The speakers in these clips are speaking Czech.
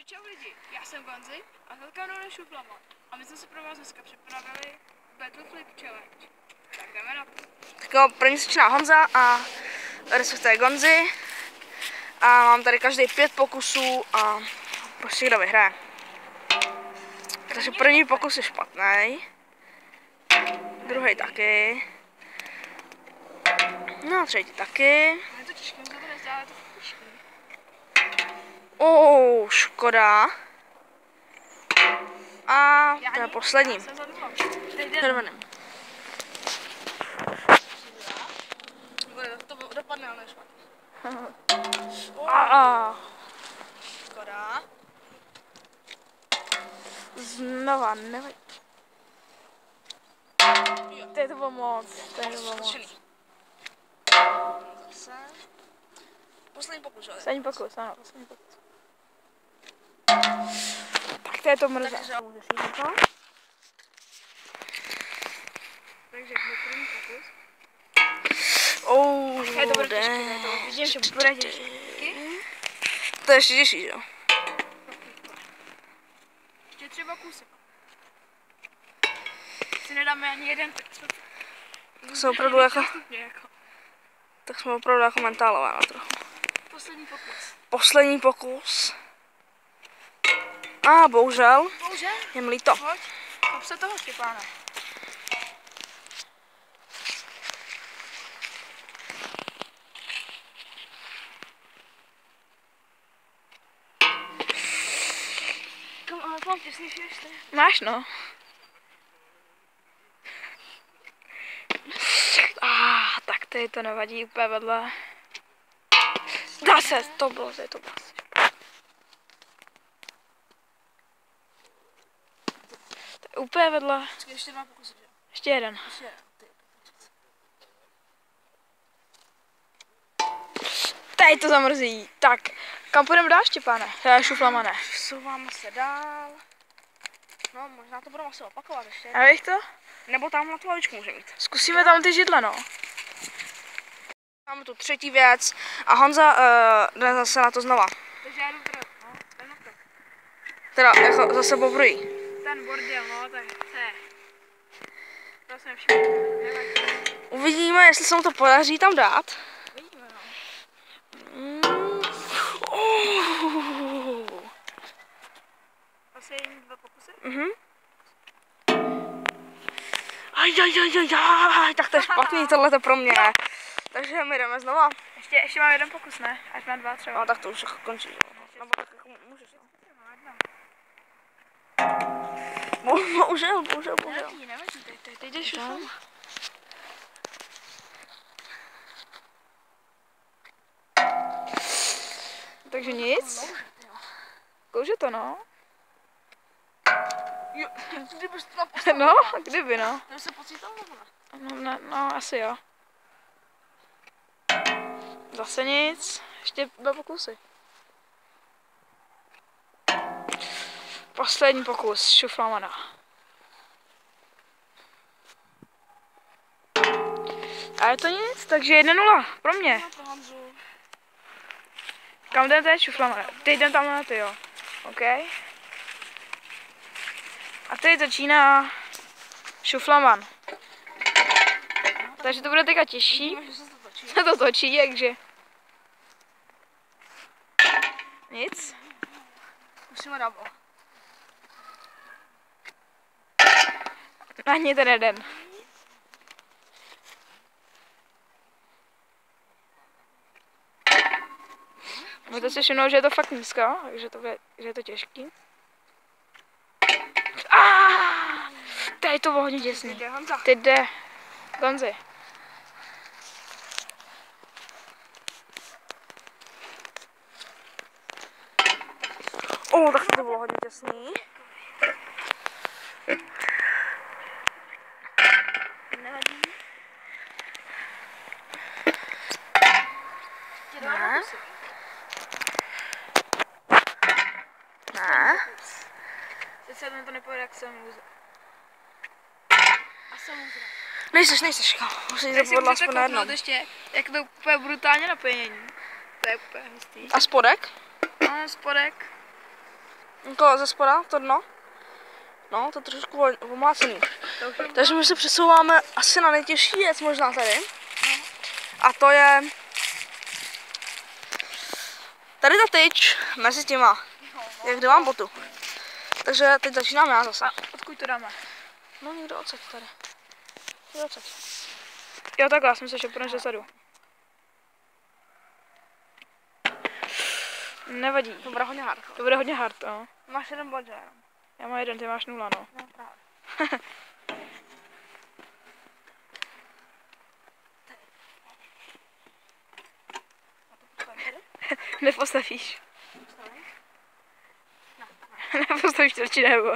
Takže čau lidi, já jsem Gonzi a velká nové šuflama. A my jsme si pro vás dneska připravili Battle Flip Challenge. Tak jdeme na to. Tak jo, první se začíná Honza a respektive Gonzi. A mám tady každý 5 pokusů a prostě kdo vyhraje. Takže první pokus je špatný. Druhý taky. No třetí taky. Je to těžké, to nezdá, je to těžké. Škoda. A to je poslední. Červeným. To dopadne, ale špatně. Škoda. Znova, nevadí. Teď to bylo moc. Zase. Poslední pokus, ale. Poslední pokus, ano, poslední pokus. Tak to je to mrzé. Můžeš jít na to. Takže první pokus. Je to bude těžké, vidím, že bude těžké. To je ještě těžší, jo? Ještě 3 pokusy. Si nedáme ani jeden, tak jsme opravdu jako... Tak jsme opravdu jako mentálové na trochu. Poslední pokus. Poslední pokus. Bohužel. Je mi líto. Pojď, chop se toho, Štěpáne. Mám těsnější ještě. Máš, no. Tak tady to nevadí úplně vedle. Zase, to bylo. To je úplně vedle. Ještě 2 pokusy, že? Ještě jeden. Tady to zamrzí. Tak, kam půjdeme dál, Štěpáne? Šuflama ne. Vsouváme se dál. No, možná to budeme asi opakovat ještě. A víš to? Nebo tam na tu lavičku může mít. Zkusíme tam ty židle, no. Máme tu třetí věc a Honza jde zase na to znova. Takže já jdu teda, Teda jako zase poprvé. Ten bordel, no, tak to je. To jsem všichni. Uvidíme, jestli se mu to podaří tam dát. Uvidíme, no. Asi jen 2 pokusy? Tak to je špatný, tohle to pro mě. Takže my jdeme znova. Ještě mám jeden pokus, ne? Až má 2 třeba. No tak to už jako končí. Nebo tak jako můžeš. Bohužel. Nevadí, teď jdeš šuflama. Takže nic. Kouže to, no. Kdybys to naposlal. No, kdyby, no. To se pocítal nebo ne? No, asi jo. Zase nic. Ještě 2 pokusy. Poslední pokus, šuflamana. A je to nic, takže 1-0 pro mě. Kam jdem teď, šuflamana? Teď jdem tam na ty, jo. OK. A teď začíná šuflaman. Takže to bude teďka těžší. Se to točí, jakže. Nic. Musíme double. Ani ten jeden. Můžete si všimnout, že je to fakt nízko, takže že je to těžký. Tady to bylo hodně těsný. Teď jde Gonzi. Tak to bylo hodně těsný. Nevadí. Ne. Teď se mi to nepojde, jak jsem může. A jsem může. Nejseš, musíš zapovedla aspoň na jednom. Ještě, jak to úplně brutálně napěnění. To je úplně hustý. A spodek? No, spodek. Jako ze spoda, to dno. No, to trošku omácený. Takže my se přesouváme asi na nejtěžší věc možná tady. A to je tady ta tyč mezi těma, jak kde mám botu. Takže teď začínám já zase. A odkud to dáme? No někdo odsaď tady. Někdo odsaď. Jo, takhle, já jsem se šepneš dozadu. Nevadí. To bude hodně hard. To bude hodně hard, no. Máš jeden bod, že? Já mám jeden, ty máš 0, no. No, právě. Nepostavíš. Nepostavíš to určitě nebo.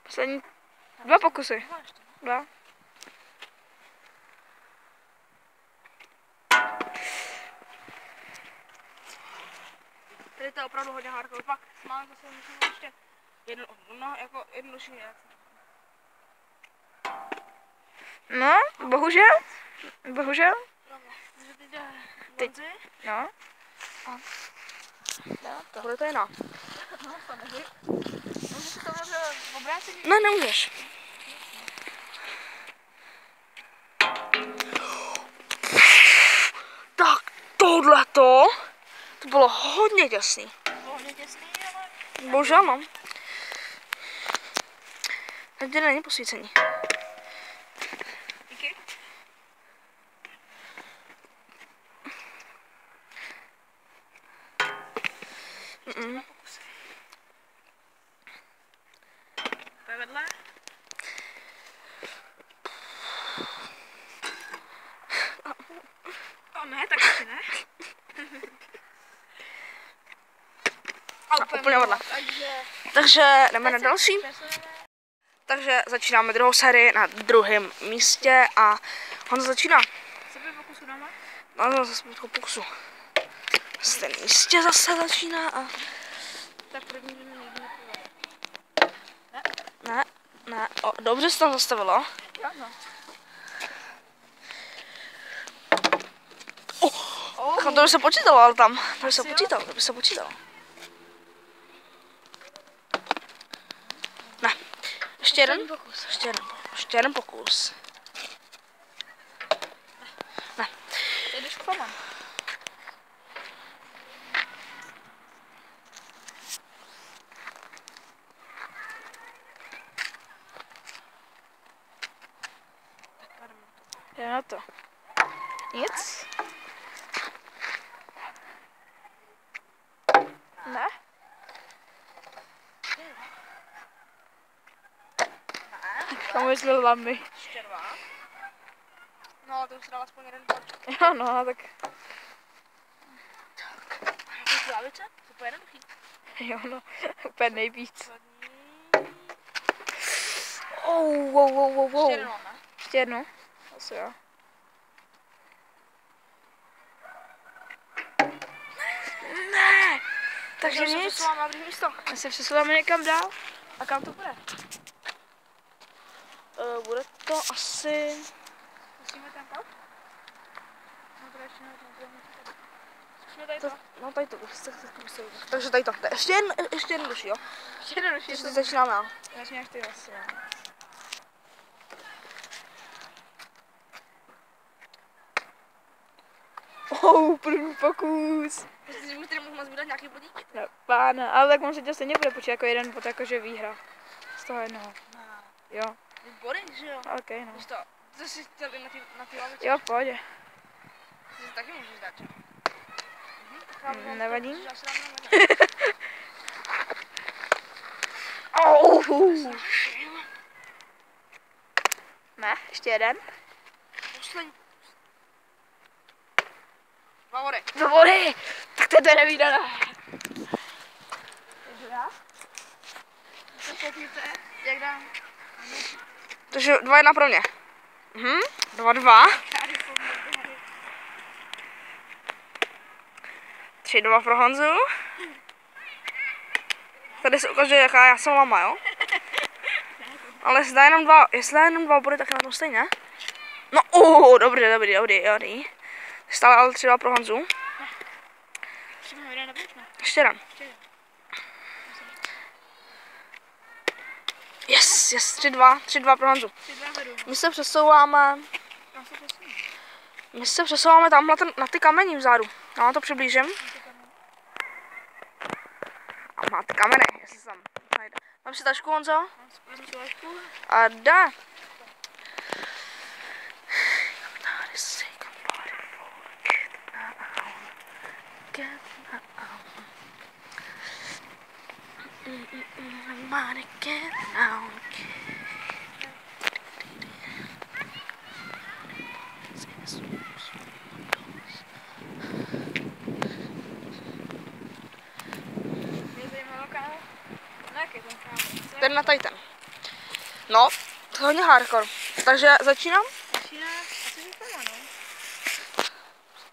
Poslední 2 pokusy. 2. Tady to je opravdu hodně hardcore. Pak máme zase ještě jednodušší věc. No, bohužel. Bohužel. Teď. No. Tohle to je jiná. Můžeš to obrátit? Ne, nemůžeš. Tak tohleto, to bylo hodně těsný. Hodně těsný, ale... Bohužel no. Tady není posvícení. Díky. To je vedle? O ne, tak asi ne. A úplně vedle. Takže jdeme na další. Takže začínáme druhou sérii na druhém místě a Honza začíná. Co by pokusu dáme? No, zase pokusu. Na stejném místě zase začíná a... Tak první nejde. Ne, dobře se tam zastavilo. Jo, no. To by se počítalo, ale tam. To by se počítalo. Ne. Ještě jeden pokus. Ještě jeden pokus. Ne. Teď jdeš k vám. Jdem na to. Nic? Ne? Kamu jsme lamy. Ještě dva. No, ale to už dal aspoň jeden bod. Jo, no, tak... Ty klávice? Super jednoduchý. Jo, no, úplně nejvíc. Ještě jeden mám, ne? Ještě jednu? Asi jo. Ne! Takže se nic. přesouváme na druhé místo. My se přesouváme někam dál. A kam to bude? Bude to asi... Musíme tam kam? No to ještě ne, musíme tady To, to. no tady to, takže tady to. Ještě jednodušší, jo? Ještě jednodušší. Takže teď začínáme, jo? Začni až ty asi, jo. První pokus. Myslíš, že tady můžeme sbírat nějaký bodíky? No, pána, ale tak on se tě stejně bude počítat jako jeden bod, jakože výhra. Z toho jednoho. Jo. Body, že jo? Ok, no. Víš to jsi chtěl jít na ty lavice? Jo, v pohodě. Ty si taky můžeš dát, že? Nevadí. Já si dám na Ne, ještě jeden. poslední. 2 body. 2 body! Tak to je nevídané. Jak dám? Takže 2-1 pro mě. 2-2. 3-2 pro Honzu. Tady se ukazuje, jaká já jsem lama, jo? Ale jestli dá jenom dva body, tak je na tom stejně. No, dobrý. Stále ale 3-2 pro Honzu. Ještě máme jeden nebuď, ne? Ještě jeden. Ještě jeden. Yes, 3-2 pro Honzu. 3-2 vedu. My se přesouváme, Tam se posunu. tam na ty kamení vzadu. Já vám to přiblížím. A máte kameny, jestli se tam najde. Mám si tašku, Honzo? Mám spojím čuvačku. A jde. Mě zajímalo kámo. Na jaký ten kámo? Ten na Titan. No, to je hodně hardcore. Takže začínám? Začíná asi říkama,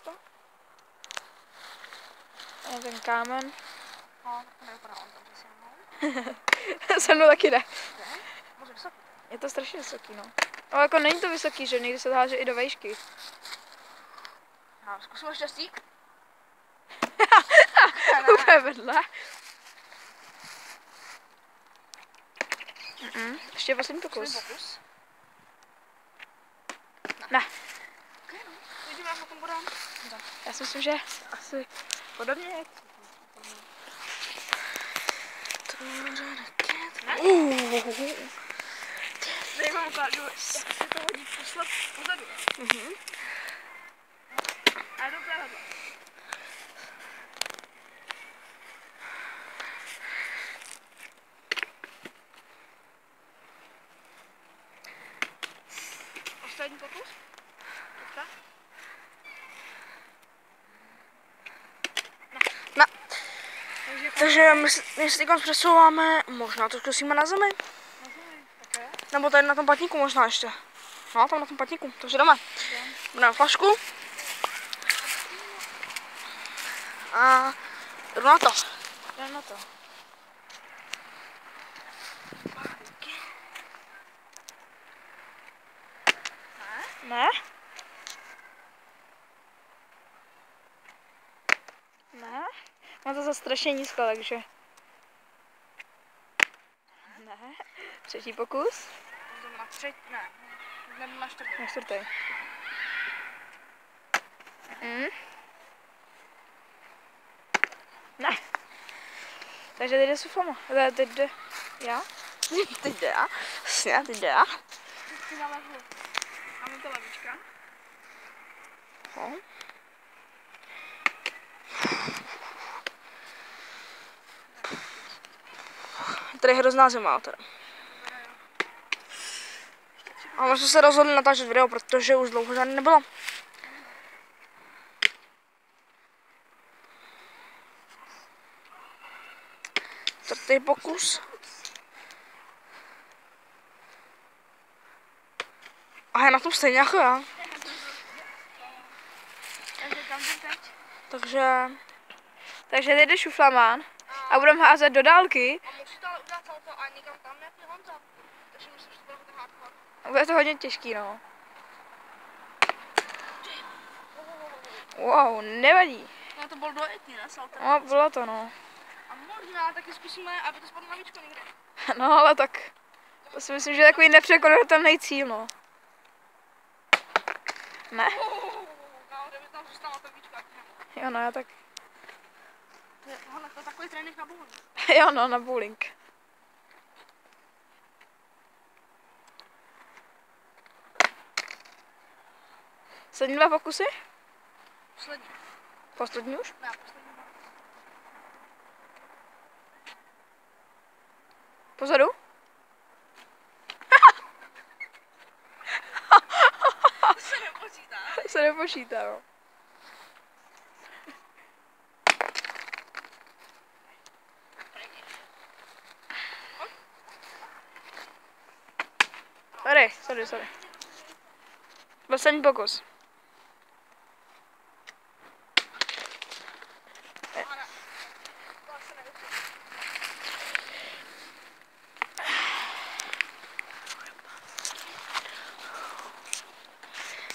no. A ten kámen. No, to nevypadá on tam se Se mnou taky jde. Může vysoký. Je to strašně vysoký, no. Ale jako není to vysoký, že někdy se to háže i do vejšky. No, zkusíme štěstí. Úplně vedle. Ještě poslední pokus. Pokus. Ne. Vidíme, jak potom budeme. Já si myslím, že asi podobně jak... Tady vám ukážu, jak se to hodí poslat pozadu. A jdu takhle. Poslední pokus. Teďka. Ne. Takže my se teď přesouváme, možná to zkusíme na zemi. Okay. Nebo tady na tom patníku možná ještě. No, tam na tom patníku, takže jdeme. Budeme flašku. A jdu na to. Jdem na to. Ne? Ne? Má to strašně nízko, takže... Ne. Třetí pokus. Jdeme na třetí, ne. Jdeme na čtvrtý. Na čtvrtý. Ne. Takže teď jde Sufama. Teď jde já. Teď jde já. Jasně, teď jde já. Teď na levu. Máme to levička. No. Tady je hrozná zima, teda. A my jsme se rozhodli natáčet video, protože už dlouho žádný nebylo. Čtvrtý pokus. A je na tom stejně jako já. Takže kam jdem teď? Takže teď jde šuflamán a budeme házet do dálky. A musíte ale udělat salto a někam tam nějaký Honza. Takže myslím, že to bude hodně hardcore. Bude to hodně těžký, no. Wow, nevadí. No to bylo dojetý, ne? Salto. No, bylo to, no. A možná taky zkusíme, aby to spadlo na víčko někde. No, ale tak to si myslím, že je takový nepřekonatelný cíl, no. Ne? No, kdyby tam zůstala to víčko, tak ne. Jo, no, já tak. Tohle to je takový trénink na bowling. Jo, no, na bowling. Poslední 2 pokusy? Poslední. Poslední už? Ne, poslední. Pozadu? To se nepočítá. Se nepočítá, no. Sorry. Poslední pokus.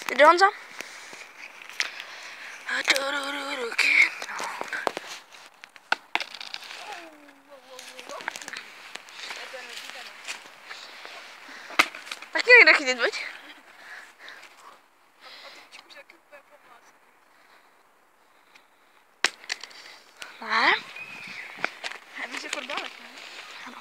Jde Honza? Taky nejde chytit, veď? Ne? Víš, je fotbalek, ne? Ano.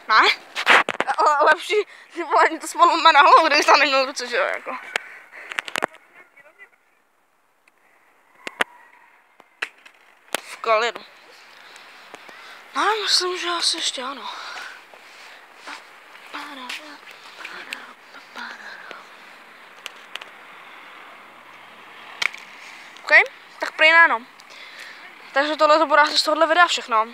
Ne? Ale lepší, ty vole, to spadlo na hlavu, kdybych tam neměl ruce, že jo, jako. V kaliru. No, myslím, že asi ještě ano. OK, tak prý ne, no. Takže tohle to bude asi z tohohle videa všechno.